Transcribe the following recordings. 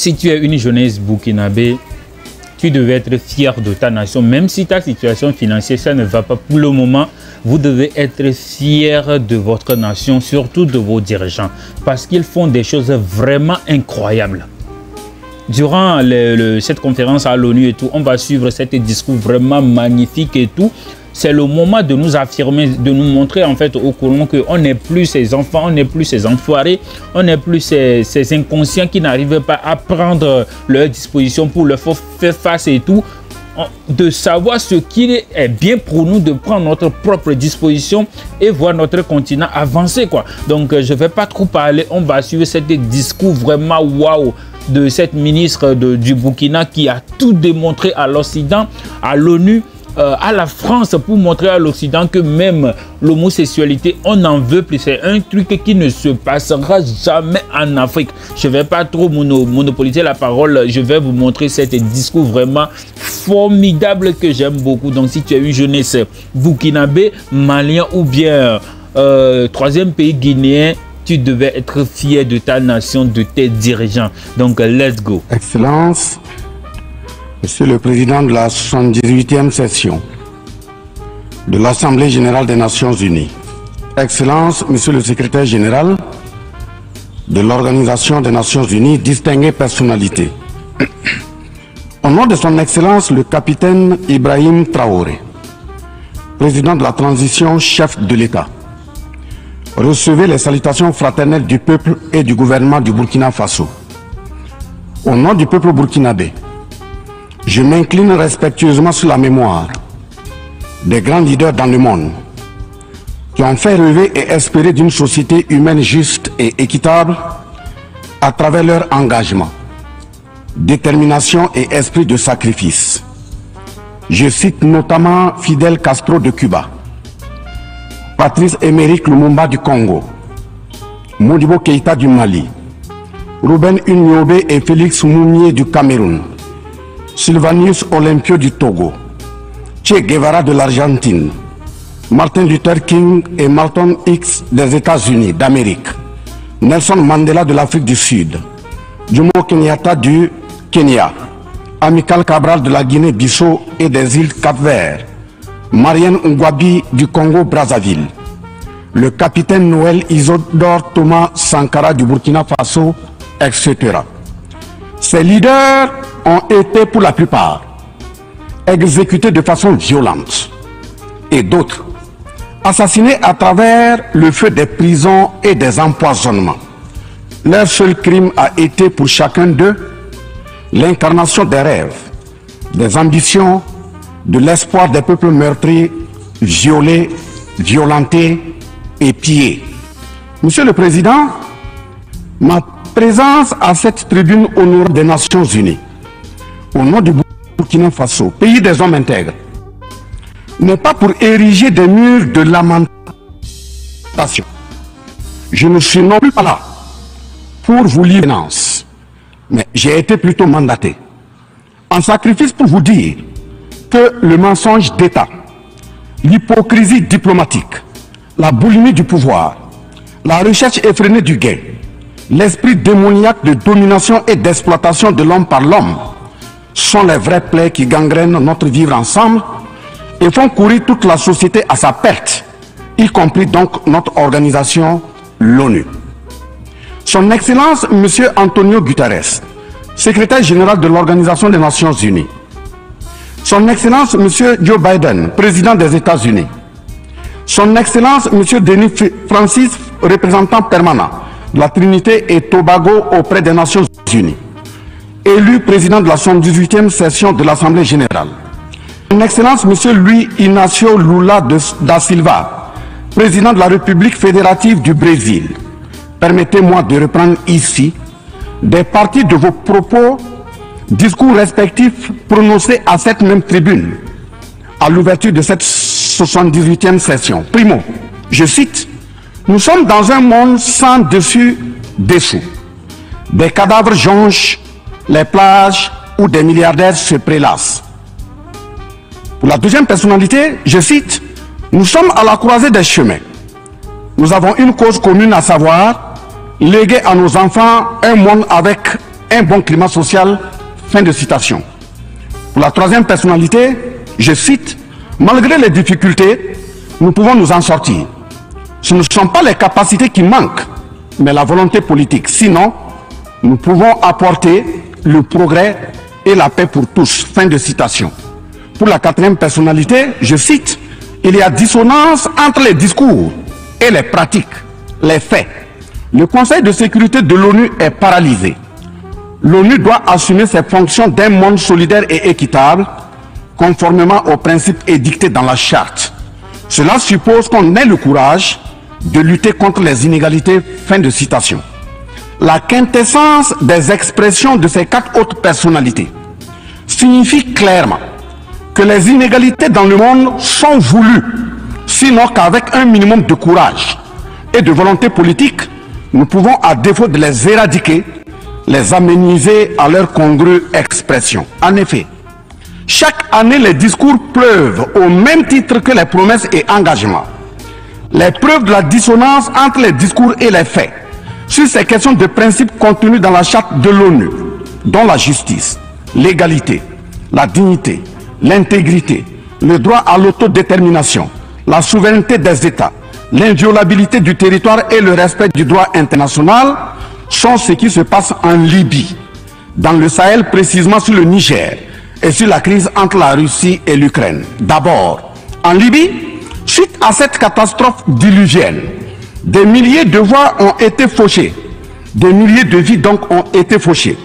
Si tu es une jeunesse burkinabé, tu devais être fier de ta nation, même si ta situation financière, ça ne va pas pour le moment. Vous devez être fier de votre nation, surtout de vos dirigeants, parce qu'ils font des choses vraiment incroyables. Durant cette conférence à l'ONU et tout, on va suivre cet discours vraiment magnifique et tout. C'est le moment de nous affirmer, de nous montrer en fait au Coran qu'on n'est plus ces enfants, on n'est plus ces enfoirés, on n'est plus ces inconscients qui n'arrivent pas à prendre leurs dispositions pour leur faire face et tout. De savoir ce qui est bien pour nous, de prendre notre propre disposition et voir notre continent avancer, quoi. Donc je ne vais pas trop parler, on va suivre cet discours vraiment waouh de cette ministre du Burkina qui a tout démontré à l'Occident, à l'ONU, à la France, pour montrer à l'Occident que même l'homosexualité, on n'en veut plus. C'est un truc qui ne se passera jamais en Afrique. Je ne vais pas trop monopoliser la parole. Je vais vous montrer cet discours vraiment formidable que j'aime beaucoup. Donc si tu es une jeunesse burkinabé, malien ou bien troisième pays guinéen, tu devais être fier de ta nation, de tes dirigeants. Donc let's go. Excellence, Monsieur le Président de la 78e session de l'Assemblée générale des Nations unies. Excellence, Monsieur le Secrétaire général de l'Organisation des Nations unies, distinguée personnalité. Au nom de son Excellence, le capitaine Ibrahim Traoré, président de la transition, chef de l'État, recevez les salutations fraternelles du peuple et du gouvernement du Burkina Faso. Au nom du peuple burkinabé, je m'incline respectueusement sur la mémoire des grands leaders dans le monde qui ont fait rêver et espérer d'une société humaine juste et équitable à travers leur engagement, détermination et esprit de sacrifice. Je cite notamment Fidel Castro de Cuba, Patrice Émeric Lumumba du Congo, Modibo Keïta du Mali, Ruben Unyobé et Félix Mounier du Cameroun, Sylvanus Olympio du Togo, Che Guevara de l'Argentine, Martin Luther King et Malcolm X des États-Unis d'Amérique, Nelson Mandela de l'Afrique du Sud, Jomo Kenyatta du Kenya, Amical Cabral de la Guinée-Bissau et des îles Cap-Vert, Marianne Ngwabi du Congo-Brazzaville, le capitaine Noël Isidore Thomas Sankara du Burkina Faso, etc. Ces leaders ont été pour la plupart exécutés de façon violente et d'autres assassinés à travers le feu des prisons et des empoisonnements. Leur seul crime a été pour chacun d'eux l'incarnation des rêves, des ambitions, de l'espoir des peuples meurtris, violés, violentés et pillés. Monsieur le Président, ma présence à cette tribune honore des Nations Unies, au nom du Burkina Faso, pays des hommes intègres, n'est pas pour ériger des murs de lamentation. Je ne suis non plus pas là pour vous livrer finance, mais j'ai été plutôt mandaté en sacrifice pour vous dire que le mensonge d'État, l'hypocrisie diplomatique, la boulimie du pouvoir, la recherche effrénée du gain, l'esprit démoniaque de domination et d'exploitation de l'homme par l'homme sont les vrais plaies qui gangrènent notre vivre ensemble et font courir toute la société à sa perte, y compris donc notre organisation, l'ONU. Son Excellence, M. Antonio Guterres, secrétaire général de l'Organisation des Nations Unies. Son Excellence, M. Joe Biden, président des États-Unis. Son Excellence, M. Denis Francis, représentant permanent de la Trinité et Tobago auprès des Nations Unies, élu président de la 78e session de l'Assemblée générale. Son Excellence, M. Luis Inácio Lula da Silva, président de la République fédérative du Brésil. Permettez-moi de reprendre ici des parties de vos propos, discours respectifs prononcés à cette même tribune, à l'ouverture de cette 78e session. Primo, je cite, « Nous sommes dans un monde sans dessus-dessous. Des cadavres jonchent les plages où des milliardaires se prélassent. » Pour la deuxième personnalité, je cite, « Nous sommes à la croisée des chemins. Nous avons une cause commune, à savoir léguer à nos enfants un monde avec un bon climat social. Fin de citation. Pour la troisième personnalité, je cite, « Malgré les difficultés, nous pouvons nous en sortir. Ce ne sont pas les capacités qui manquent, mais la volonté politique. Sinon, nous pouvons apporter le progrès et la paix pour tous. » Fin de citation. Pour la quatrième personnalité, je cite, « Il y a dissonance entre les discours et les pratiques, les faits. Le Conseil de sécurité de l'ONU est paralysé. L'ONU doit assumer ses fonctions d'un monde solidaire et équitable, conformément aux principes édictés dans la charte. Cela suppose qu'on ait le courage de lutter contre les inégalités. » Fin de citation. La quintessence des expressions de ces quatre autres personnalités signifie clairement que les inégalités dans le monde sont voulues, sinon qu'avec un minimum de courage et de volonté politique, nous pouvons, à défaut de les éradiquer, les améniser à leur congrue expression. En effet, chaque année, les discours pleuvent au même titre que les promesses et engagements. Les preuves de la dissonance entre les discours et les faits sur ces questions de principes contenus dans la charte de l'ONU, dont la justice, l'égalité, la dignité, l'intégrité, le droit à l'autodétermination, la souveraineté des États, l'inviolabilité du territoire et le respect du droit international sont ce qui se passe en Libye, dans le Sahel, précisément sur le Niger, et sur la crise entre la Russie et l'Ukraine. D'abord, en Libye, suite à cette catastrophe diluvienne, des milliers de voix ont été fauchées, des milliers de vies donc ont été fauchées,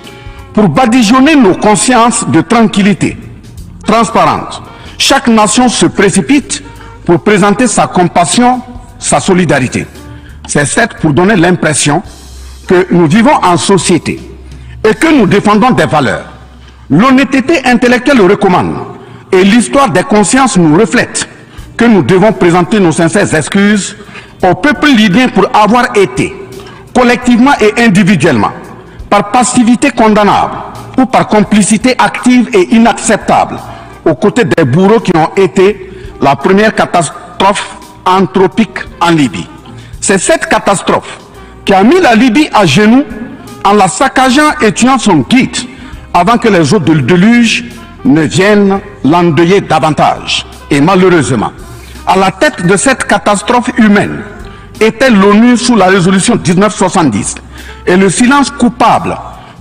pour badigeonner nos consciences de tranquillité transparente. Chaque nation se précipite pour présenter sa compassion, sa solidarité. C'est certes pour donner l'impression que nous vivons en société et que nous défendons des valeurs. L'honnêteté intellectuelle le recommande et l'histoire des consciences nous reflète que nous devons présenter nos sincères excuses au peuple libyen pour avoir été, collectivement et individuellement, par passivité condamnable ou par complicité active et inacceptable, aux côtés des bourreaux qui ont été la première catastrophe anthropique en Libye. C'est cette catastrophe qui a mis la Libye à genoux en la saccageant et tuant son guide avant que les eaux de déluge ne viennent l'endeuiller davantage. Et malheureusement, à la tête de cette catastrophe humaine était l'ONU sous la résolution 1970 et le silence coupable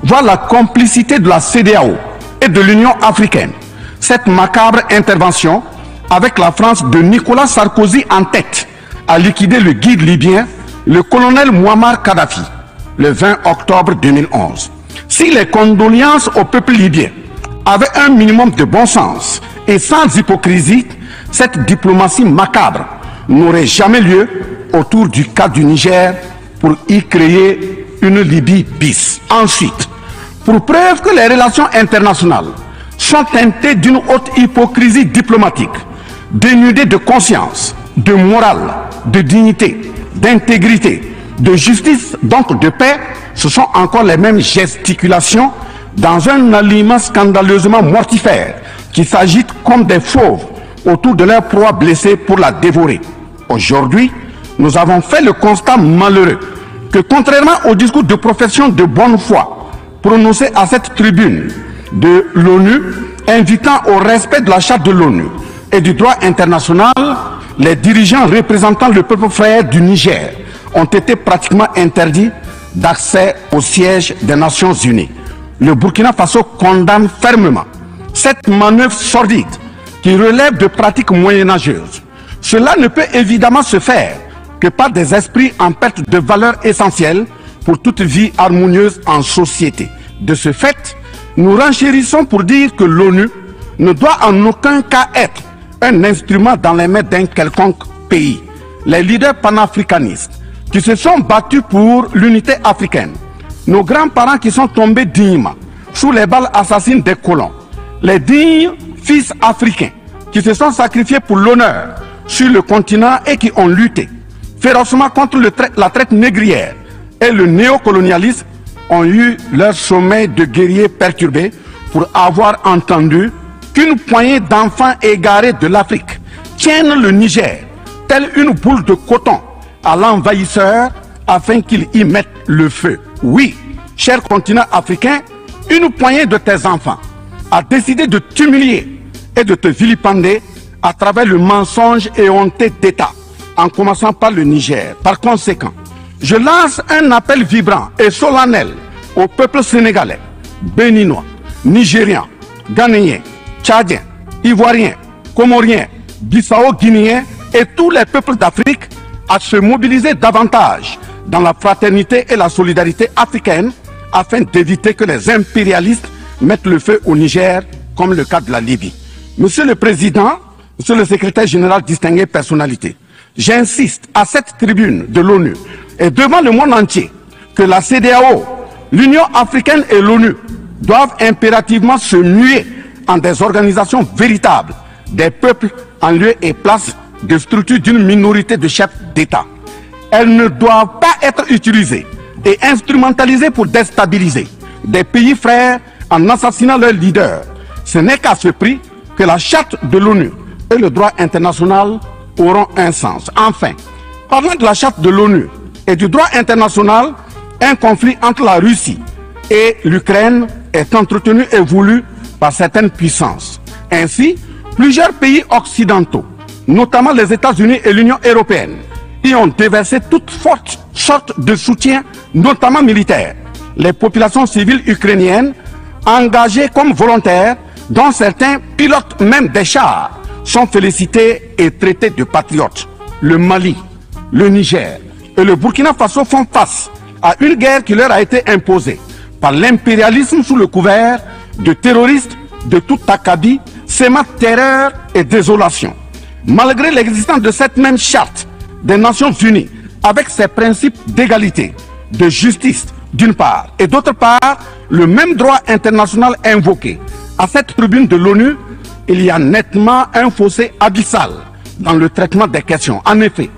voit la complicité de la CEDEAO et de l'Union africaine. Cette macabre intervention avec la France de Nicolas Sarkozy en tête a liquidé le guide libyen, le colonel Muammar Kadhafi, le 20 octobre 2011. Si les condoléances au peuple libyen avaient un minimum de bon sens et sans hypocrisie, cette diplomatie macabre n'aurait jamais lieu autour du cas du Niger pour y créer une Libye bis. Ensuite, pour preuve que les relations internationales sont teintées d'une haute hypocrisie diplomatique, dénudées de conscience, de morale, de dignité, d'intégrité, de justice, donc de paix, ce sont encore les mêmes gesticulations dans un aliment scandaleusement mortifère qui s'agitent comme des fauves autour de leur proie blessée pour la dévorer. Aujourd'hui, nous avons fait le constat malheureux que contrairement au discours de profession de bonne foi prononcé à cette tribune de l'ONU, invitant au respect de la charte de l'ONU et du droit international, les dirigeants représentant le peuple frère du Niger ont été pratiquement interdits d'accès au siège des Nations Unies. Le Burkina Faso condamne fermement cette manœuvre sordide qui relève de pratiques moyenâgeuses. Cela ne peut évidemment se faire que par des esprits en perte de valeur essentielle pour toute vie harmonieuse en société. De ce fait, nous renchérissons pour dire que l'ONU ne doit en aucun cas être un instrument dans les mains d'un quelconque pays. Les leaders panafricanistes qui se sont battus pour l'unité africaine, nos grands-parents qui sont tombés dignement sous les balles assassines des colons, les dignes fils africains qui se sont sacrifiés pour l'honneur sur le continent et qui ont lutté férocement contre la traite négrière et le néocolonialisme, ont eu leur sommeil de guerriers perturbé pour avoir entendu qu'une poignée d'enfants égarés de l'Afrique tiennent le Niger telle une boule de coton à l'envahisseur afin qu'il y mette le feu. Oui, cher continent africain, une poignée de tes enfants a décidé de t'humilier et de te vilipender à travers le mensonge éhonté d'État, en commençant par le Niger. Par conséquent, je lance un appel vibrant et solennel au peuple sénégalais, béninois, nigérien, ghanéen, tchadien, ivoirien, comorien, bissau-guinéen et tous les peuples d'Afrique à se mobiliser davantage dans la fraternité et la solidarité africaine afin d'éviter que les impérialistes mettent le feu au Niger comme le cas de la Libye. Monsieur le Président, Monsieur le Secrétaire général, distingué personnalité, j'insiste à cette tribune de l'ONU et devant le monde entier que la CEDEAO, l'Union africaine et l'ONU doivent impérativement se muer en des organisations véritables des peuples en lieu et place de structures d'une minorité de chefs d'État. Elles ne doivent pas être utilisées et instrumentalisées pour déstabiliser des pays frères en assassinant leurs leaders. Ce n'est qu'à ce prix que la charte de l'ONU et le droit international auront un sens. Enfin, parlant de la charte de l'ONU et du droit international, un conflit entre la Russie et l'Ukraine est entretenu et voulu par certaines puissances. Ainsi, plusieurs pays occidentaux, notamment les États-Unis et l'Union européenne, y ont déversé toute sorte de soutien, notamment militaire. Les populations civiles ukrainiennes, engagées comme volontaires, dont certains pilotent même des chars, sont félicités et traités de patriotes. Le Mali, le Niger et le Burkina Faso font face à une guerre qui leur a été imposée par l'impérialisme sous le couvert de terroristes de tout acabit, sémant terreur et désolation. Malgré l'existence de cette même charte des Nations Unies, avec ses principes d'égalité, de justice d'une part, et d'autre part, le même droit international invoqué, à cette tribune de l'ONU, il y a nettement un fossé abyssal dans le traitement des questions. En effet,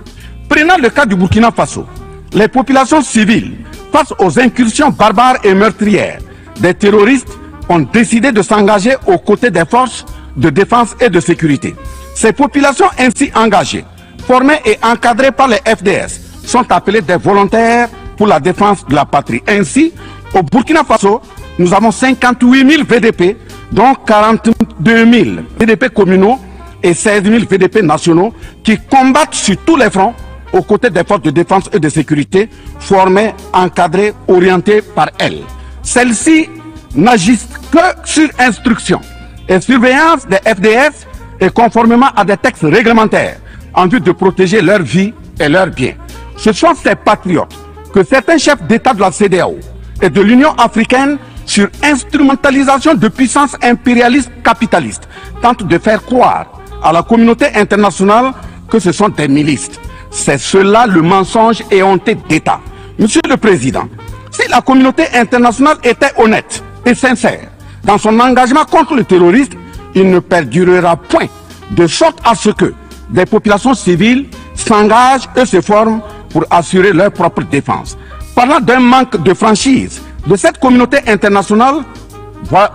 prenant le cas du Burkina Faso, les populations civiles, face aux incursions barbares et meurtrières des terroristes, ont décidé de s'engager aux côtés des forces de défense et de sécurité. Ces populations ainsi engagées, formées et encadrées par les FDS, sont appelées des volontaires pour la défense de la patrie. Ainsi, au Burkina Faso, nous avons 58 000 VDP, dont 42 000 VDP communaux et 16 000 VDP nationaux qui combattent sur tous les fronts aux côtés des forces de défense et de sécurité formées, encadrées, orientées par elles. Celles-ci n'agissent que sur instruction et surveillance des FDS et conformément à des textes réglementaires en vue de protéger leur vie et leurs biens. Ce sont ces patriotes que certains chefs d'État de la CEDEAO et de l'Union africaine, sur instrumentalisation de puissances impérialistes capitalistes, tentent de faire croire à la communauté internationale que ce sont des milices. C'est cela le mensonge éhonté d'État. Monsieur le Président, si la communauté internationale était honnête et sincère dans son engagement contre le terrorisme, il ne perdurera point, de sorte à ce que des populations civiles s'engagent et se forment pour assurer leur propre défense. Parlant d'un manque de franchise de cette communauté internationale,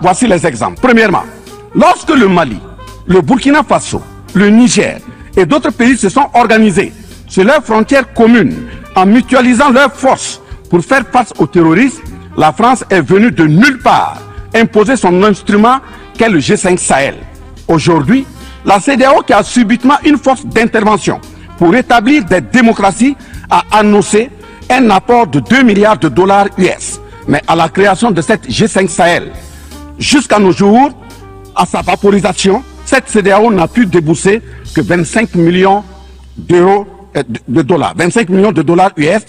voici les exemples. Premièrement, lorsque le Mali, le Burkina Faso, le Niger et d'autres pays se sont organisés sur leurs frontières communes en mutualisant leurs forces pour faire face aux terroristes, la France est venue de nulle part imposer son instrument qu'est le G5 Sahel. Aujourd'hui, la CEDEAO, qui a subitement une force d'intervention pour rétablir des démocraties, a annoncé un apport de 2 milliards de dollars US. Mais à la création de cette G5 Sahel, jusqu'à nos jours, à sa vaporisation, cette CEDEAO n'a pu débourser que 25 millions de dollars, 25 millions de dollars US.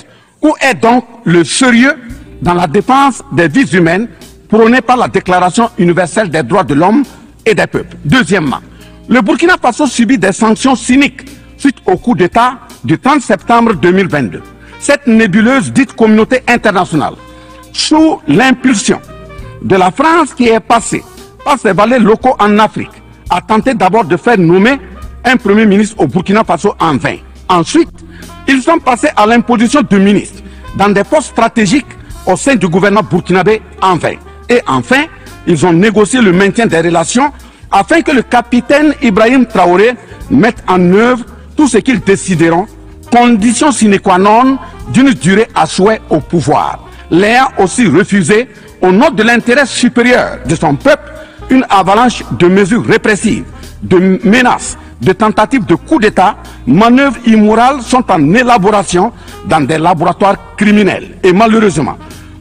Où est donc le sérieux dans la défense des vies humaines prônée par la Déclaration universelle des droits de l'homme et des peuples? Deuxièmement, le Burkina Faso subit des sanctions cyniques suite au coup d'État du 30 septembre 2022. Cette nébuleuse dite communauté internationale, sous l'impulsion de la France qui est passée par ses valets locaux en Afrique, a tenté d'abord de faire nommer un premier ministre au Burkina Faso en vain. Ensuite, ils sont passés à l'imposition de ministres dans des postes stratégiques au sein du gouvernement burkinabé en vain. Et enfin, ils ont négocié le maintien des relations afin que le capitaine Ibrahim Traoré mette en œuvre tout ce qu'ils décideront, condition sine qua non d'une durée à souhait au pouvoir. L'ayant aussi refusé au nom de l'intérêt supérieur de son peuple, une avalanche de mesures répressives, de menaces, de tentatives de coup d'État, manœuvres immorales sont en élaboration dans des laboratoires criminels. Et malheureusement,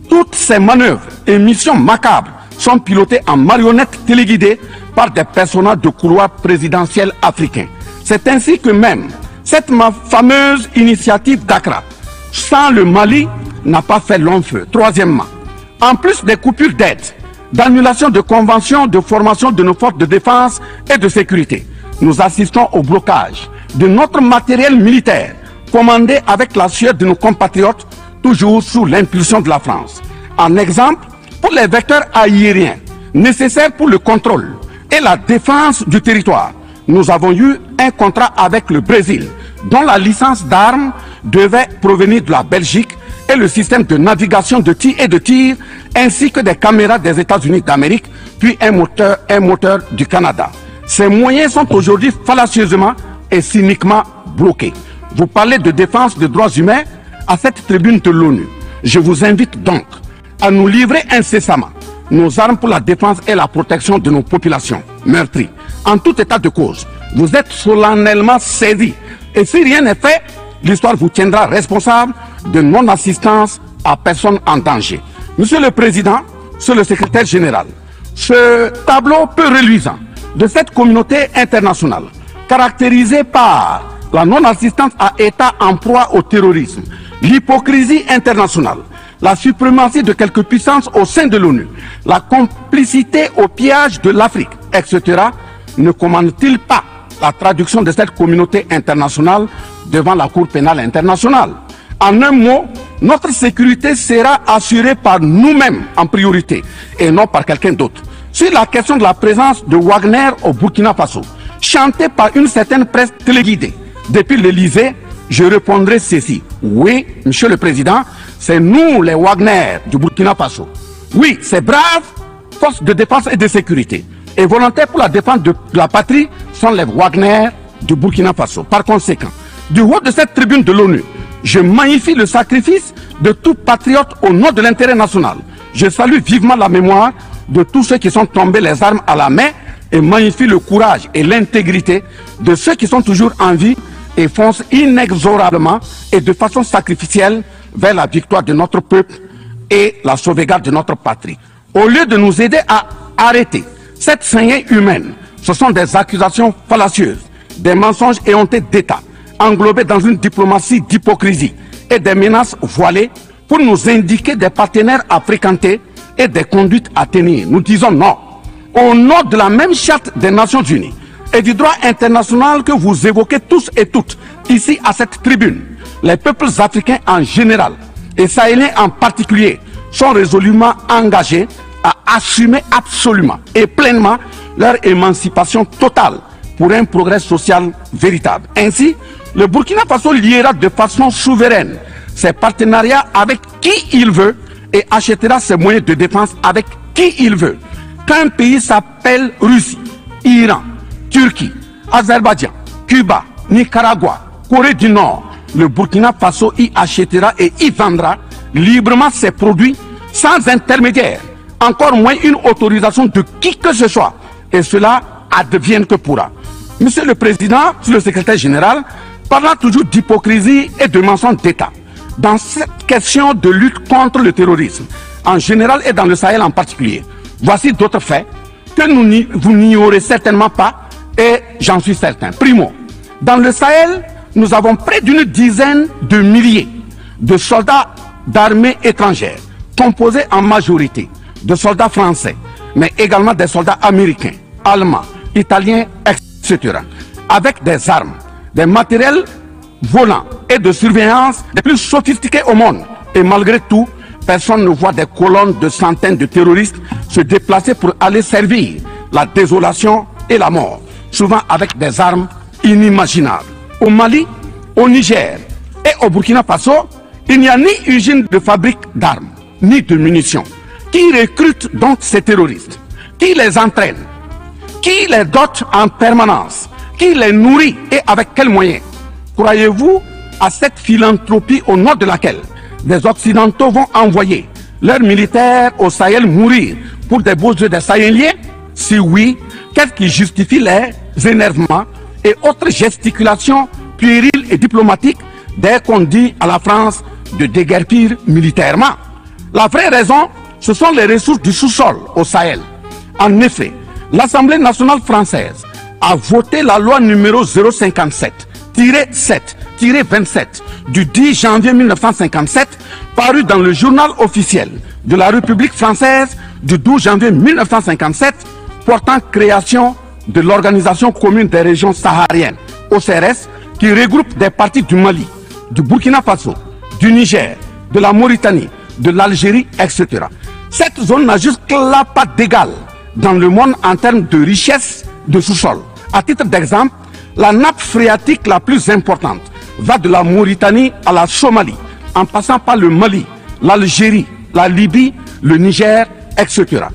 toutes ces manœuvres et missions macabres sont pilotées en marionnettes téléguidées par des personnages de couloir présidentiel africains. C'est ainsi que même cette fameuse initiative d'Accra, sans le Mali, n'a pas fait long feu. Troisièmement, en plus des coupures d'aide, d'annulation de conventions de formation de nos forces de défense et de sécurité, nous assistons au blocage de notre matériel militaire, commandé avec la sueur de nos compatriotes, toujours sous l'impulsion de la France. En exemple, pour les vecteurs aériens nécessaires pour le contrôle et la défense du territoire, nous avons eu un contrat avec le Brésil, dont la licence d'armes devait provenir de la Belgique, et le système de navigation de tir ainsi que des caméras des États-Unis d'Amérique, puis un moteur du Canada. Ces moyens sont aujourd'hui fallacieusement et cyniquement bloqués. Vous parlez de défense des droits humains à cette tribune de l'ONU. Je vous invite donc à nous livrer incessamment nos armes pour la défense et la protection de nos populations meurtries. En tout état de cause, vous êtes solennellement saisis. Et si rien n'est fait, l'histoire vous tiendra responsable de non-assistance à personne en danger. Monsieur le Président, Monsieur le Secrétaire Général, ce tableau peu reluisant de cette communauté internationale, caractérisée par la non-assistance à États en proie au terrorisme, l'hypocrisie internationale, la suprématie de quelques puissances au sein de l'ONU, la complicité au pillage de l'Afrique, etc., ne commande-t-il pas la traduction de cette communauté internationale devant la Cour pénale internationale? En un mot, notre sécurité sera assurée par nous-mêmes en priorité et non par quelqu'un d'autre. Sur la question de la présence de Wagner au Burkina Faso, chantée par une certaine presse téléguidée depuis l'Élysée, je répondrai ceci. Oui, Monsieur le Président, c'est nous les Wagner du Burkina Faso. Oui, ces braves forces de défense et de sécurité et volontaires pour la défense de la patrie sont les Wagner du Burkina Faso. Par conséquent, du haut de cette tribune de l'ONU, je magnifie le sacrifice de tout patriote au nom de l'intérêt national. Je salue vivement la mémoire de tous ceux qui sont tombés les armes à la main et magnifie le courage et l'intégrité de ceux qui sont toujours en vie et foncent inexorablement et de façon sacrificielle vers la victoire de notre peuple et la sauvegarde de notre patrie. Au lieu de nous aider à arrêter cette saignée humaine, ce sont des accusations fallacieuses, des mensonges éhontés d'État, englobés dans une diplomatie d'hypocrisie et des menaces voilées pour nous indiquer des partenaires à fréquenter et des conduites à tenir. Nous disons non. Au nom de la même charte des Nations Unies et du droit international que vous évoquez tous et toutes ici à cette tribune, les peuples africains en général et sahéliens en particulier sont résolument engagés à assumer absolument et pleinement leur émancipation totale pour un progrès social véritable. Ainsi, le Burkina Faso liera de façon souveraine ses partenariats avec qui il veut et achètera ses moyens de défense avec qui il veut. Qu'un pays s'appelle Russie, Iran, Turquie, Azerbaïdjan, Cuba, Nicaragua, Corée du Nord, le Burkina Faso y achètera et y vendra librement ses produits sans intermédiaire, encore moins une autorisation de qui que ce soit. Et cela advienne que pourra. Monsieur le Président, Monsieur le Secrétaire Général, parlant toujours d'hypocrisie et de mensonge d'État, dans cette question de lutte contre le terrorisme, en général et dans le Sahel en particulier, voici d'autres faits que vous n'ignorez certainement pas et j'en suis certain. Primo, dans le Sahel, nous avons près d'une dizaine de milliers de soldats d'armées étrangères, composés en majorité de soldats français, mais également des soldats américains, allemands, italiens, etc., avec des armes, des matériels volants et de surveillance les plus sophistiqués au monde. Et malgré tout, personne ne voit des colonnes de centaines de terroristes se déplacer pour aller servir la désolation et la mort, souvent avec des armes inimaginables. Au Mali, au Niger et au Burkina Faso, il n'y a ni usine de fabrique d'armes, ni de munitions. Qui recrute donc ces terroristes? Qui les entraîne? Qui les dote en permanence? Qui les nourrit et avec quels moyens? Croyez-vous à cette philanthropie au nom de laquelle des Occidentaux vont envoyer leurs militaires au Sahel mourir pour des beaux yeux des Sahéliens? Si oui, qu'est-ce qui justifie les énervements et autres gesticulations puériles et diplomatiques dès qu'on dit à la France de déguerpir militairement? La vraie raison, ce sont les ressources du sous-sol au Sahel. En effet, l'Assemblée nationale française a voté la loi numéro 057-7-27 du 10 janvier 1957, parue dans le journal officiel de la République française du 12 janvier 1957, portant création de l'Organisation commune des régions sahariennes, OCRS, qui regroupe des parties du Mali, du Burkina Faso, du Niger, de la Mauritanie, de l'Algérie, etc. Cette zone n'a jusque-là pas d'égal dans le monde en termes de richesse de sous-sol. À titre d'exemple, la nappe phréatique la plus importante va de la Mauritanie à la Somalie, en passant par le Mali, l'Algérie, la Libye, le Niger, etc.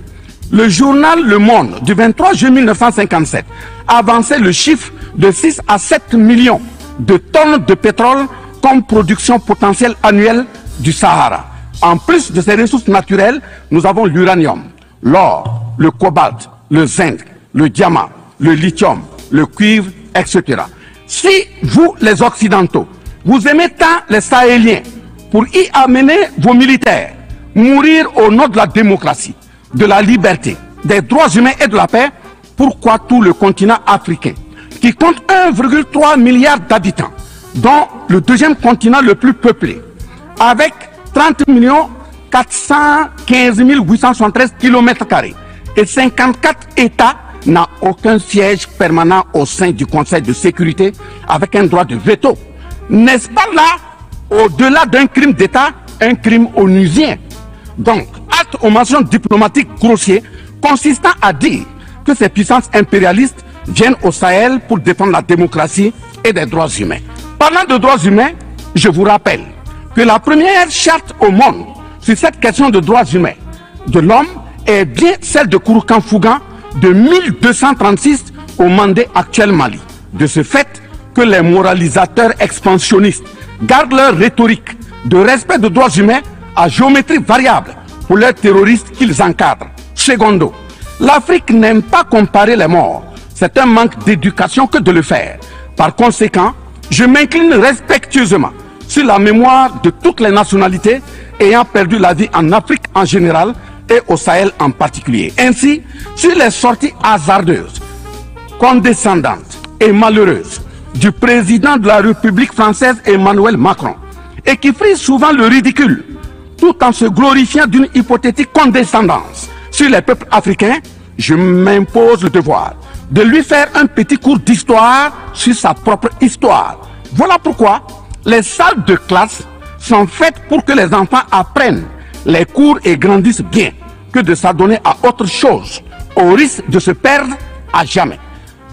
Le journal Le Monde du 23 juin 1957 avançait le chiffre de 6 à 7 millions de tonnes de pétrole comme production potentielle annuelle du Sahara. En plus de ces ressources naturelles, nous avons l'uranium, l'or, le cobalt, le zinc, le diamant, le lithium, le cuivre, etc. Si vous, les Occidentaux, vous aimez tant les Sahéliens pour y amener vos militaires, mourir au nom de la démocratie, de la liberté, des droits humains et de la paix, pourquoi tout le continent africain, qui compte 1,3 milliard d'habitants, dont le deuxième continent le plus peuplé, avec 30 415 873 km² et 54 États, n'a aucun siège permanent au sein du Conseil de sécurité avec un droit de veto? N'est-ce pas là, au-delà d'un crime d'État, un crime onusien? Donc, acte aux mentions diplomatiques grossiers consistant à dire que ces puissances impérialistes viennent au Sahel pour défendre la démocratie et des droits humains. Parlant de droits humains, je vous rappelle que la première charte au monde sur cette question de droits humains de l'homme est bien celle de Kouroukan-Fougan de 1236 au Mandé actuel Mali. De ce fait que les moralisateurs expansionnistes gardent leur rhétorique de respect des droits humains à géométrie variable pour leurs terroristes qu'ils encadrent. Secondo, l'Afrique n'aime pas comparer les morts. C'est un manque d'éducation que de le faire. Par conséquent, je m'incline respectueusement sur la mémoire de toutes les nationalités ayant perdu la vie en Afrique en général et au Sahel en particulier. Ainsi, sur les sorties hasardeuses, condescendantes et malheureuses du président de la République française Emmanuel Macron, et qui frise souvent le ridicule, tout en se glorifiant d'une hypothétique condescendance sur les peuples africains, je m'impose le devoir de lui faire un petit cours d'histoire sur sa propre histoire. Voilà pourquoi les salles de classe sont faites pour que les enfants apprennent les cours et grandissent bien, que de s'adonner à autre chose, au risque de se perdre à jamais.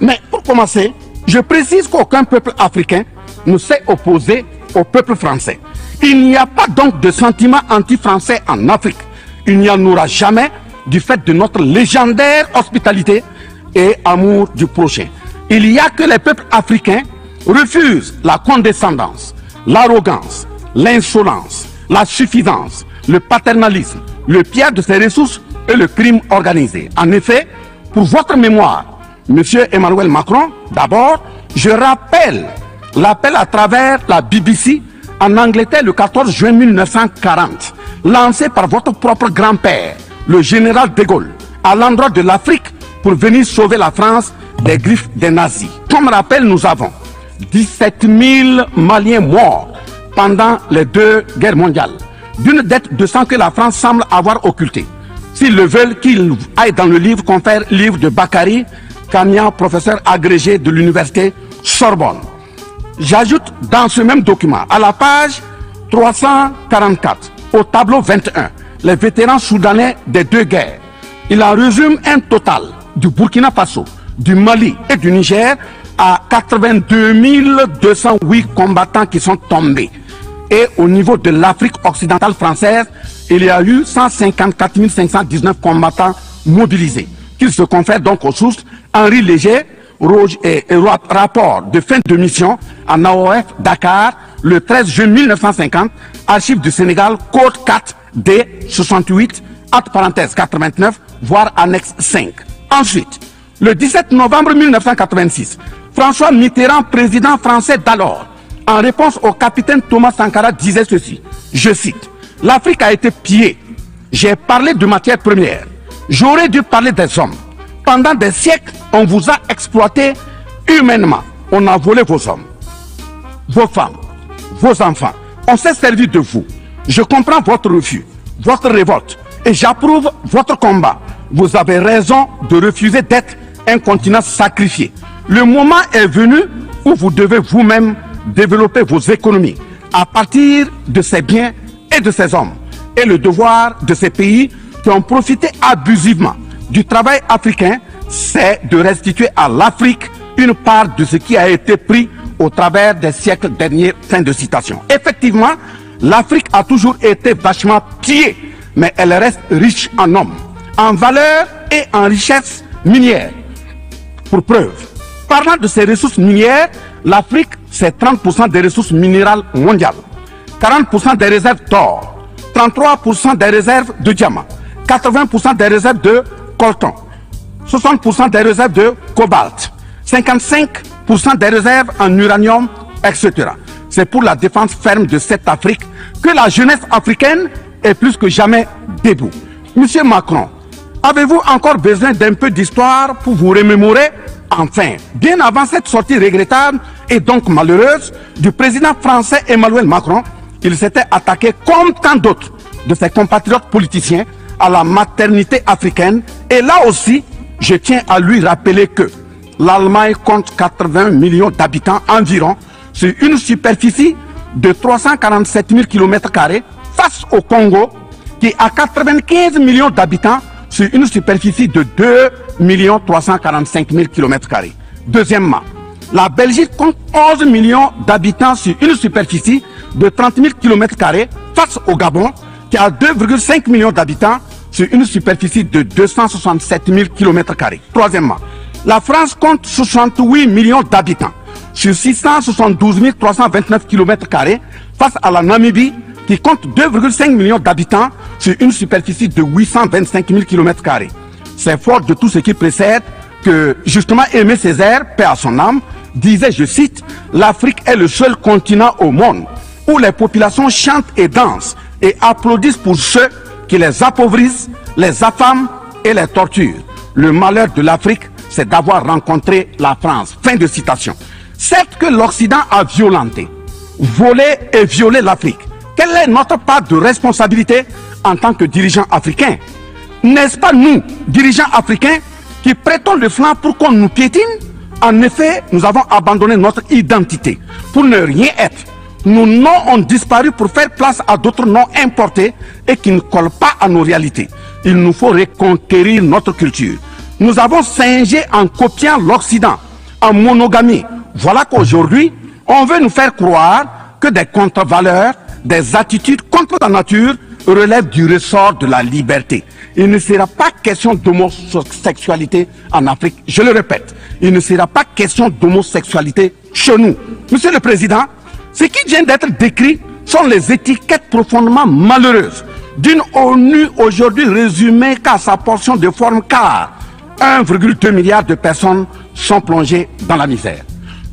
Mais pour commencer, je précise qu'aucun peuple africain ne s'est opposé au peuple français. Il n'y a pas donc de sentiment anti-français en Afrique. Il n'y en aura jamais du fait de notre légendaire hospitalité et amour du prochain. Il n'y a que les peuples africains refusent la condescendance, l'arrogance, l'insolence, la suffisance, le paternalisme, le pillage de ses ressources et le crime organisé. En effet, pour votre mémoire, Monsieur Emmanuel Macron, d'abord, je rappelle l'appel à travers la BBC en Angleterre le 14 juin 1940, lancé par votre propre grand-père, le général de Gaulle, à l'endroit de l'Afrique pour venir sauver la France des griffes des nazis. Comme rappel, nous avons 17 000 Maliens morts pendant les 2 guerres mondiales, d'une dette de sang que la France semble avoir occultée. S'ils le veulent, qu'ils aillent dans le livre confère livre de Bakary Kamian, professeur agrégé de l'université Sorbonne. J'ajoute dans ce même document, à la page 344, au tableau 21, les vétérans soudanais des 2 guerres. Il en résume un total du Burkina Faso, du Mali et du Niger à 82 208 combattants qui sont tombés. Et au niveau de l'Afrique occidentale française, il y a eu 154 519 combattants mobilisés, qu'ils se confèrent donc aux sources Henri Léger, rapport de fin de mission en AOF Dakar, le 13 juin 1950, archives du Sénégal, code 4, D68, acte parenthèse 89, voire annexe 5. Ensuite, le 17 novembre 1986, François Mitterrand, président français d'alors, en réponse au capitaine Thomas Sankara, disait ceci, je cite, « L'Afrique a été pillée. J'ai parlé de matières premières. J'aurais dû parler des hommes. Pendant des siècles, on vous a exploité humainement. On a volé vos hommes, vos femmes, vos enfants. On s'est servi de vous. Je comprends votre refus, votre révolte, et j'approuve votre combat. Vous avez raison de refuser d'être un continent sacrifié. Le moment est venu où vous devez vous-même développer vos économies à partir de ces biens et de ces hommes. Et le devoir de ces pays qui ont profité abusivement du travail africain, c'est de restituer à l'Afrique une part de ce qui a été pris au travers des siècles derniers. Fin de citation. Effectivement, l'Afrique a toujours été vachement pillée, mais elle reste riche en hommes, en valeur et en richesse minière. Pour preuve, parlant de ses ressources minières, l'Afrique, c'est 30% des ressources minérales mondiales, 40% des réserves d'or, 33% des réserves de diamants, 80% des réserves de coltan, 60% des réserves de cobalt, 55% des réserves en uranium, etc. C'est pour la défense ferme de cette Afrique que la jeunesse africaine est plus que jamais debout. Monsieur Macron, avez-vous encore besoin d'un peu d'histoire pour vous remémorer? Enfin, bien avant cette sortie regrettable et donc malheureuse du président français Emmanuel Macron, il s'était attaqué comme tant d'autres de ses compatriotes politiciens à la maternité africaine. Et là aussi, je tiens à lui rappeler que l'Allemagne compte 80 millions d'habitants environ sur une superficie de 347 000 km² face au Congo qui a 95 millions d'habitants sur une superficie de 2 345 000 km². Deuxièmement, la Belgique compte 11 millions d'habitants sur une superficie de 30 000 km² face au Gabon qui a 2,5 millions d'habitants sur une superficie de 267 000 km². Troisièmement, la France compte 68 millions d'habitants sur 672 329 km² face à la Namibie qui compte 2,5 millions d'habitants sur une superficie de 825 000 km². C'est fort de tout ce qui précède que justement Aimé Césaire, paix à son âme, disait, je cite, « L'Afrique est le seul continent au monde où les populations chantent et dansent et applaudissent pour ceux qui les appauvrissent, les affament et les torturent. Le malheur de l'Afrique, c'est d'avoir rencontré la France. » Fin de citation. Certes que l'Occident a violenté, volé et violé l'Afrique. Quelle est notre part de responsabilité en tant que dirigeants africains? N'est-ce pas nous, dirigeants africains, qui prêtons le flanc pour qu'on nous piétine? En effet, nous avons abandonné notre identité pour ne rien être. Nos noms ont disparu pour faire place à d'autres noms importés et qui ne collent pas à nos réalités. Il nous faut reconquérir notre culture. Nous avons singé en copiant l'Occident, en monogamie. Voilà qu'aujourd'hui, on veut nous faire croire que des contre-valeurs, des attitudes contre la nature relèvent du ressort de la liberté. Il ne sera pas question d'homosexualité en Afrique. Je le répète, il ne sera pas question d'homosexualité chez nous. Monsieur le Président, ce qui vient d'être décrit sont les étiquettes profondément malheureuses d'une ONU aujourd'hui résumée qu'à sa portion de forme car 1,2 milliard de personnes sont plongées dans la misère.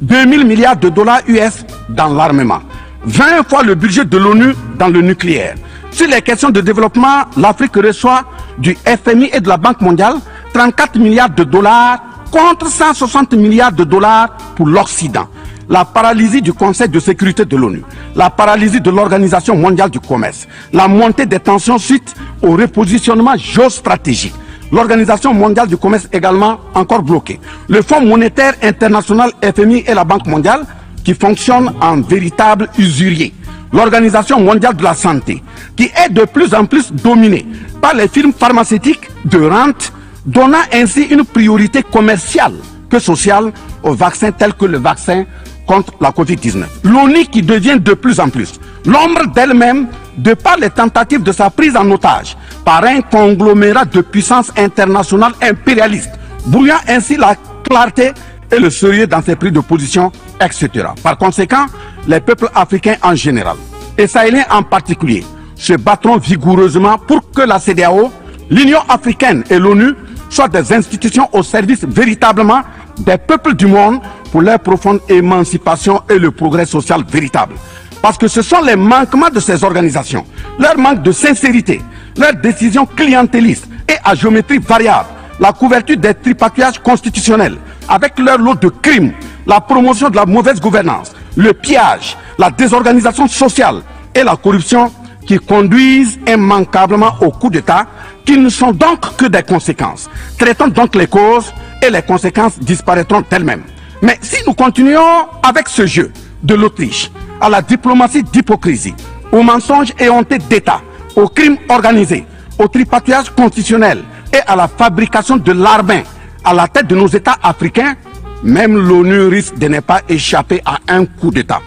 2000 milliards de dollars US dans l'armement. 20 fois le budget de l'ONU dans le nucléaire. Sur les questions de développement, l'Afrique reçoit du FMI et de la Banque mondiale 34 milliards de dollars contre 160 milliards de dollars pour l'Occident. La paralysie du Conseil de sécurité de l'ONU, la paralysie de l'Organisation mondiale du commerce, la montée des tensions suite au repositionnement géostratégique. L'Organisation mondiale du commerce également encore bloquée. Le Fonds monétaire international FMI et la Banque mondiale qui fonctionnent en véritable usurier. L'Organisation mondiale de la santé qui est de plus en plus dominée par les firmes pharmaceutiques de rente, donnant ainsi une priorité commerciale que sociale aux vaccins tels que le vaccin contre la Covid-19. L'ONU qui devient de plus en plus l'ombre d'elle-même de par les tentatives de sa prise en otage par un conglomérat de puissances internationales impérialistes, brouillant ainsi la clarté et le sérieux dans ses prises de position, etc. Par conséquent, les peuples africains en général, et sahéliens en particulier, se battront vigoureusement pour que la CEDEAO, l'Union africaine et l'ONU soient des institutions au service véritablement des peuples du monde pour leur profonde émancipation et le progrès social véritable. Parce que ce sont les manquements de ces organisations, leur manque de sincérité, leurs décisions clientélistes et à géométrie variable, la couverture des tripatouillages constitutionnels avec leur lot de crimes, la promotion de la mauvaise gouvernance, le pillage, la désorganisation sociale et la corruption qui conduisent immanquablement au coup d'État, qui ne sont donc que des conséquences. Traitons donc les causes et les conséquences disparaîtront d'elles-mêmes. Mais si nous continuons avec ce jeu de l'Autriche, à la diplomatie d'hypocrisie, aux mensonges éhontés d'État, aux crimes organisés, au tripatouillage constitutionnel et à la fabrication de l'armée à la tête de nos États africains, même l'ONU risque de ne pas échapper à un coup d'État.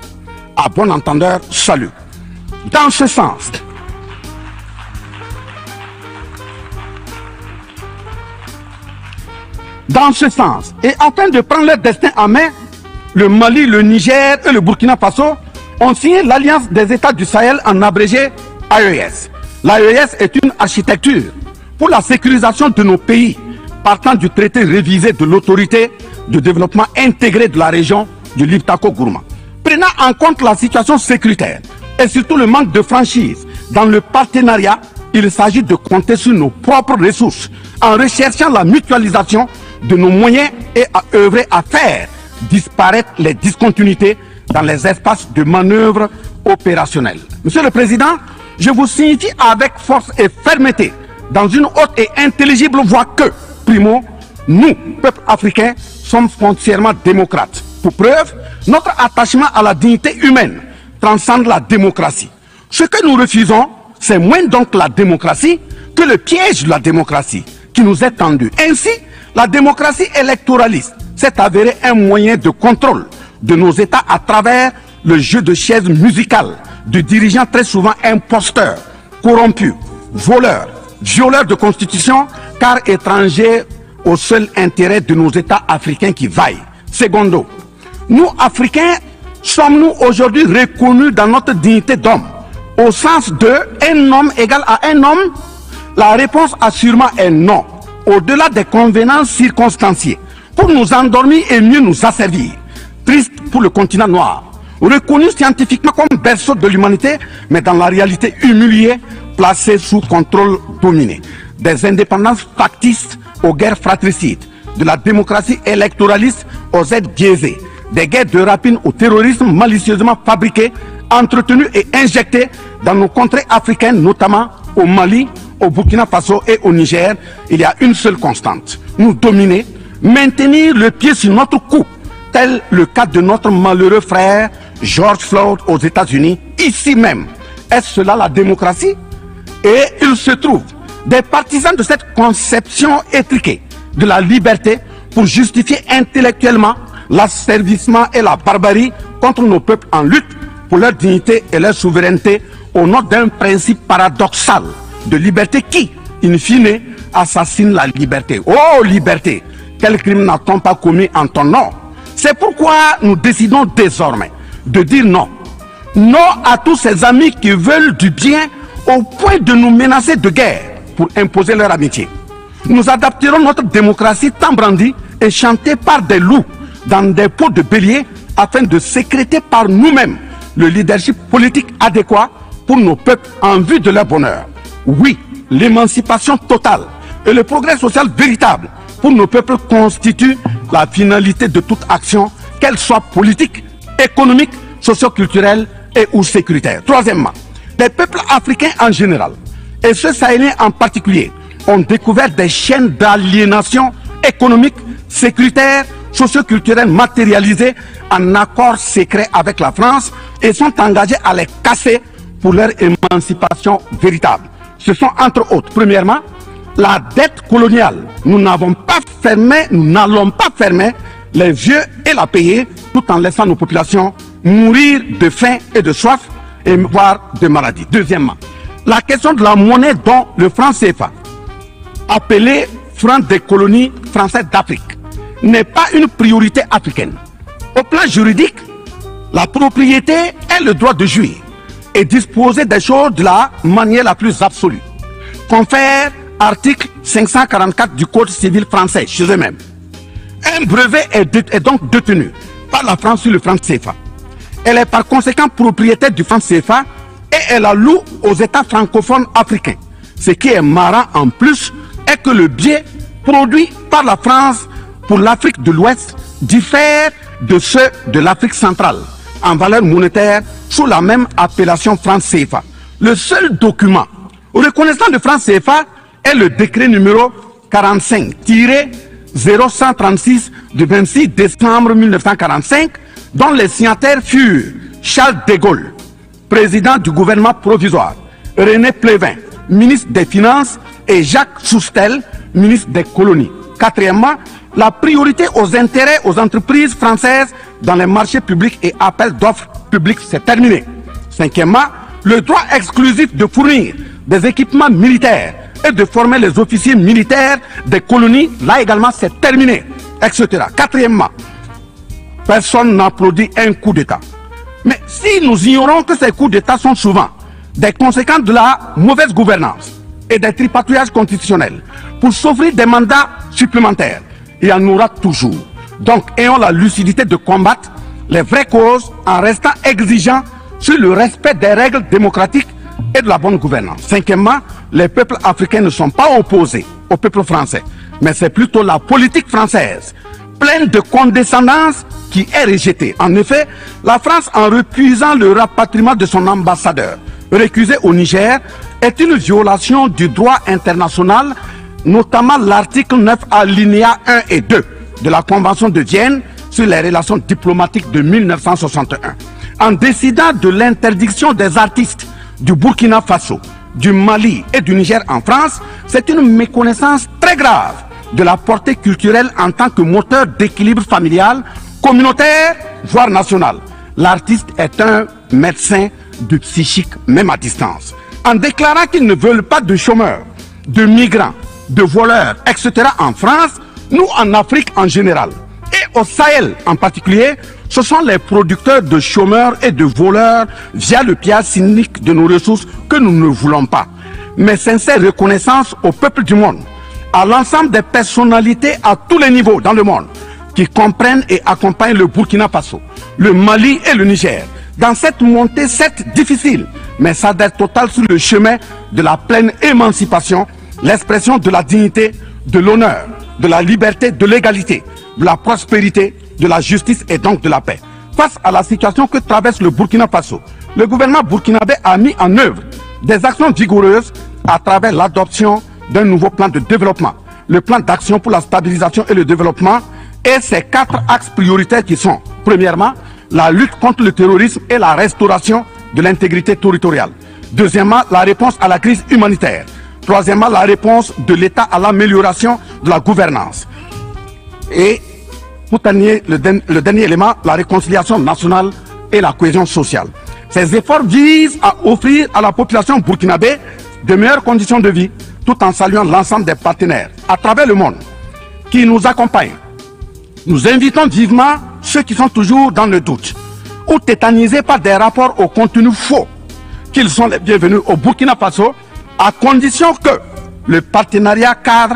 À bon entendeur, salut. Dans ce sens, et afin de prendre leur destin en main, le Mali, le Niger et le Burkina Faso ont signé l'Alliance des États du Sahel, en abrégé AES. L'AES est une architecture pour la sécurisation de nos pays, partant du traité révisé de l'autorité de développement intégré de la région du Liptako-Gourma. Prenant en compte la situation sécuritaire et surtout le manque de franchise dans le partenariat, il s'agit de compter sur nos propres ressources en recherchant la mutualisation de nos moyens et à œuvrer à faire disparaître les discontinuités dans les espaces de manœuvre opérationnels. Monsieur le Président, je vous signifie avec force et fermeté, dans une haute et intelligible voix que, primo, nous, peuple africain, sommes foncièrement démocrates. Pour preuve, notre attachement à la dignité humaine transcende la démocratie. Ce que nous refusons, c'est moins donc la démocratie que le piège de la démocratie qui nous est tendu. Ainsi, la démocratie électoraliste s'est avérée un moyen de contrôle de nos États à travers le jeu de chaises musicales de dirigeants très souvent imposteurs, corrompus, voleurs, violeurs de constitution, car étrangers au seul intérêt de nos États africains qui vaillent. Secondo, nous Africains sommes-nous aujourd'hui reconnus dans notre dignité d'homme au sens de un homme égal à un homme? La réponse assurément est non, au-delà des convenances circonstanciées, pour nous endormir et mieux nous asservir. Triste pour le continent noir, reconnu scientifiquement comme berceau de l'humanité, mais dans la réalité humilié, placé sous contrôle dominé. Des indépendances factices aux guerres fratricides, de la démocratie électoraliste aux aides biaisées, des guerres de rapine au terrorisme malicieusement fabriquées, entretenues et injectées dans nos contrées africaines, notamment au Mali, au Burkina Faso et au Niger. Il y a une seule constante: nous dominer, maintenir le pied sur notre cou, tel le cas de notre malheureux frère George Floyd aux États-Unis, ici même. Est-ce cela la démocratie? Et il se trouve des partisans de cette conception étriquée de la liberté pour justifier intellectuellement l'asservissement et la barbarie contre nos peuples en lutte pour leur dignité et leur souveraineté au nom d'un principe paradoxal de liberté qui, in fine, assassine la liberté. Oh liberté, quel crime n'a-t-on pas commis en ton nom? C'est pourquoi nous décidons désormais de dire non. Non à tous ces amis qui veulent du bien au point de nous menacer de guerre pour imposer leur amitié. Nous adapterons notre démocratie tant brandie et chantée par des loups dans des pots de bélier afin de sécréter par nous-mêmes le leadership politique adéquat pour nos peuples en vue de leur bonheur. Oui, l'émancipation totale et le progrès social véritable pour nos peuples constituent la finalité de toute action, qu'elle soit politique, économique, socio-culturelle et ou sécuritaire. Troisièmement, les peuples africains en général et ceux sahéliens en particulier ont découvert des chaînes d'aliénation économique, sécuritaire, socio-culturelle matérialisées en accord secret avec la France et sont engagés à les casser pour leur émancipation véritable. Ce sont entre autres, premièrement, la dette coloniale. Nous n'allons pas fermer les yeux et la payer tout en laissant nos populations mourir de faim et de soif et voire de maladie. Deuxièmement, la question de la monnaie dont le franc CFA, appelé franc des colonies françaises d'Afrique, n'est pas une priorité africaine. Au plan juridique, la propriété est le droit de jouir et disposer des choses de la manière la plus absolue. Confère article 544 du Code civil français chez eux-mêmes. Un brevet est donc détenu par la France sur le franc CFA. Elle est par conséquent propriétaire du franc CFA et elle la loue aux États francophones africains. Ce qui est marrant en plus est que le billet produit par la France pour l'Afrique de l'Ouest diffère de ceux de l'Afrique centrale en valeur monétaire sous la même appellation franc CFA. Le seul document reconnaissant le franc CFA est le décret numéro 45-0136 du 26 décembre 1945 dont les signataires furent Charles de Gaulle, président du gouvernement provisoire, René Pleven, ministre des Finances, et Jacques Soustel, ministre des Colonies. Quatrièmement, la priorité aux intérêts aux entreprises françaises dans les marchés publics et appels d'offres publics, c'est terminé. Cinquièmement, le droit exclusif de fournir des équipements militaires et de former les officiers militaires des colonies, là également c'est terminé, etc. Quatrièmement, personne n'applaudit un coup d'État. Mais si nous ignorons que ces coups d'État sont souvent des conséquences de la mauvaise gouvernance et des tripatouillages constitutionnels pour s'offrir des mandats supplémentaires, il y en aura toujours. Donc, ayons la lucidité de combattre les vraies causes en restant exigeants sur le respect des règles démocratiques et de la bonne gouvernance. Cinquièmement, les peuples africains ne sont pas opposés au peuple français, mais c'est plutôt la politique française, pleine de condescendance, qui est rejetée. En effet, la France, en refusant le rapatriement de son ambassadeur récusé au Niger, est une violation du droit international, notamment l'article 9 alinéa 1 et 2 de la Convention de Vienne sur les relations diplomatiques de 1961. En décidant de l'interdiction des artistes du Burkina Faso, du Mali et du Niger en France, c'est une méconnaissance très grave de la portée culturelle en tant que moteur d'équilibre familial, communautaire, voire national. L'artiste est un médecin du psychique, même à distance. En déclarant qu'ils ne veulent pas de chômeurs, de migrants, de voleurs, etc. en France, nous en Afrique en général, et au Sahel en particulier, ce sont les producteurs de chômeurs et de voleurs via le pillage cynique de nos ressources que nous ne voulons pas. Mais sincère reconnaissance au peuple du monde, à l'ensemble des personnalités à tous les niveaux dans le monde qui comprennent et accompagnent le Burkina Faso, le Mali et le Niger dans cette montée certes difficile, mais s'adhère totale sur le chemin de la pleine émancipation, l'expression de la dignité, de l'honneur, de la liberté, de l'égalité, de la prospérité, de la justice et donc de la paix. Face à la situation que traverse le Burkina Faso, le gouvernement burkinabé a mis en œuvre des actions vigoureuses à travers l'adoption d'un nouveau plan de développement, le plan d'action pour la stabilisation et le développement et ses 4 axes prioritaires qui sont, premièrement, la lutte contre le terrorisme et la restauration de l'intégrité territoriale. Deuxièmement, la réponse à la crise humanitaire. Troisièmement, la réponse de l'État à l'amélioration de la gouvernance. Et pour terminer, le dernier élément, la réconciliation nationale et la cohésion sociale. Ces efforts visent à offrir à la population burkinabé de meilleures conditions de vie, tout en saluant l'ensemble des partenaires à travers le monde qui nous accompagnent. Nous invitons vivement ceux qui sont toujours dans le doute ou tétanisés par des rapports au contenu faux qu'ils sont les bienvenus au Burkina Faso, à condition que le partenariat cadre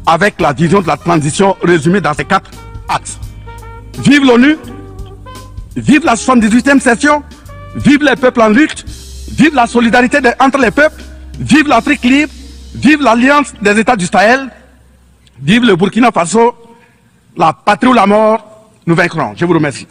avec la vision de la transition résumée dans ces 4 axes. Vive l'ONU, vive la 78e session, vive les peuples en lutte, vive la solidarité entre les peuples, vive l'Afrique libre, vive l'Alliance des États du Sahel, vive le Burkina Faso, la patrie ou la mort, nous vaincrons. Je vous remercie.